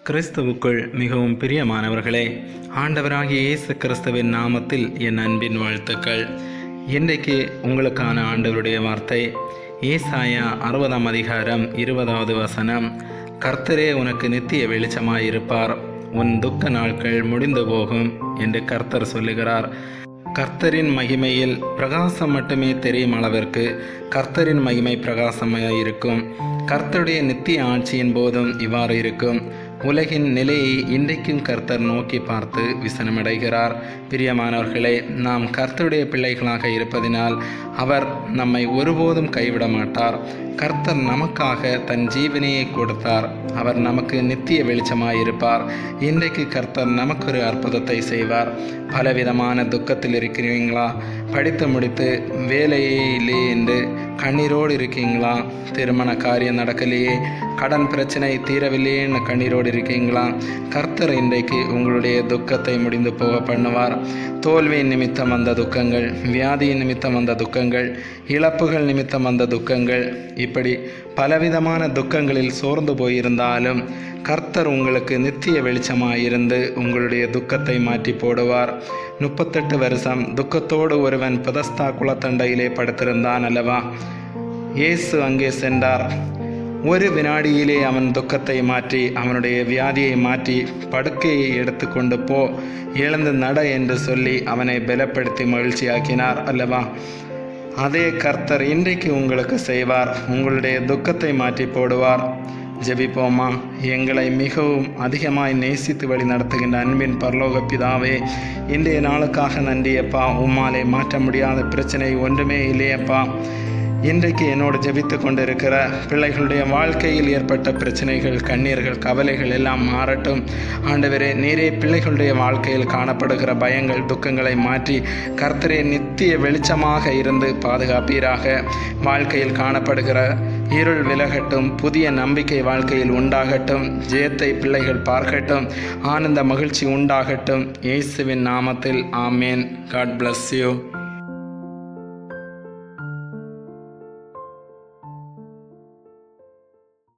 கிறிஸ்துவுக்குள் மிகவும் பிரியமானவர்களே, ஆண்டவராகிய இயேசு கிறிஸ்துவின் நாமத்தில் என் அன்பின் வாழ்த்துக்கள். இன்றைக்கு உங்களுக்கான ஆண்டவருடைய வார்த்தை ஏசாயா 60ஆம் அதிகாரம் 20வது வசனம். கர்த்தரே உனக்கு நித்திய வெளிச்சமாயிருப்பார், உன் துக்க நாட்கள் முடிந்து போகும் என்று கர்த்தர் சொல்லுகிறார். கர்த்தரின் மகிமையில் பிரகாசம் மட்டுமே தெரியும் அளவிற்கு கர்த்தரின் மகிமை பிரகாசமாக இருக்கும். கர்த்தருடைய நித்திய ஆட்சியின் போதும் இவ்வாறு இருக்கும். உலகின் நிலையை இன்றைக்கும் கர்த்தர் நோக்கி பார்த்து விசனமடைகிறார். பிரியமானவர்களே, நாம் கர்த்தருடைய பிள்ளைகளாக இருப்பதினால் அவர் நம்மை ஒருபோதும் கைவிட மாட்டார். கர்த்தர் நமக்காக தன் ஜீவனையை கொடுத்தார். அவர் நமக்கு நித்திய வெளிச்சமாயிருப்பார். இன்றைக்கு கர்த்தர் நமக்கு ஒரு அற்புதத்தை செய்வார். பலவிதமான துக்கத்தில் இருக்கிறீங்களா? படித்து முடித்து வேலையே இல்லையே என்று கண்ணீரோடு இருக்கீங்களா? திருமண காரியம் நடக்கலையே, கடன் பிரச்சனை தீரவில்லையேன்னு கண்ணீரோடு இருக்கீங்களா? கர்த்தர் இன்றைக்கு உங்களுடைய துக்கத்தை முடிந்து போக பண்ணுவார். தோல்வியின் நிமித்தம் வந்த துக்கங்கள், வியாதியின் நிமித்தம் வந்த துக்கங்கள், இழப்புகள் நிமித்தம் வந்த துக்கங்கள், இப்படி பலவிதமான துக்கங்களில் சோர்ந்து போயிருந்தாலும் கர்த்தர் உங்களுக்கு நித்திய வெளிச்சமாயிருந்து உங்களுடைய துக்கத்தை மாற்றி போடுவார். 38 வருஷம் துக்கத்தோடு ஒருவன் பெதஸ்தா குளத்தண்டையிலே படுத்திருந்தான் அல்லவா? இயேசு அங்கே சென்றார். ஒரு வினாடியிலே அவன் துக்கத்தை மாற்றி, அவனுடைய வியாதியை மாற்றி, படுக்கையை எடுத்து கொண்டு போ, எழுந்து நட என்று சொல்லி அவனை பலப்படுத்தி மகிழ்ச்சியாக்கினார் அல்லவா? அதே கர்த்தர் இன்றைக்கு உங்களுக்கு செய்வார். உங்களுடைய துக்கத்தை மாற்றி போடுவார். ஜெபிப்போமா? எங்களை மிகவும் அதிகமாய் நேசித்து வழி நடத்துகின்ற அன்பின் பரலோக பிதாவே, இன்றைய நாளுக்காக நன்றியப்பா. உம்மாலே மாற்ற முடியாத பிரச்சனை ஒன்றுமே இல்லையப்பா. இன்றைக்கு என்னோடு ஜெபித்து கொண்டிருக்கிற பிள்ளைகளுடைய வாழ்க்கையில் ஏற்பட்ட பிரச்சனைகள், கண்ணீர்கள், கவலைகள் எல்லாம் மாறட்டும். ஆண்டவரே, நீரே பிள்ளைகளுடைய வாழ்க்கையில் காணப்படுகிற பயங்கள், துக்கங்களை மாற்றி கர்த்தரே நித்திய வெளிச்சமாக இருந்து பாதுகாப்பீராக. வாழ்க்கையில் காணப்படுகிற இருள் விலகட்டும், புதிய நம்பிக்கை வாழ்க்கையில் உண்டாகட்டும், ஜெயத்தை பிள்ளைகள் பார்க்கட்டும், ஆனந்த மகிழ்ச்சி உண்டாகட்டும். இயேசுவின் நாமத்தில் ஆமேன். God bless you.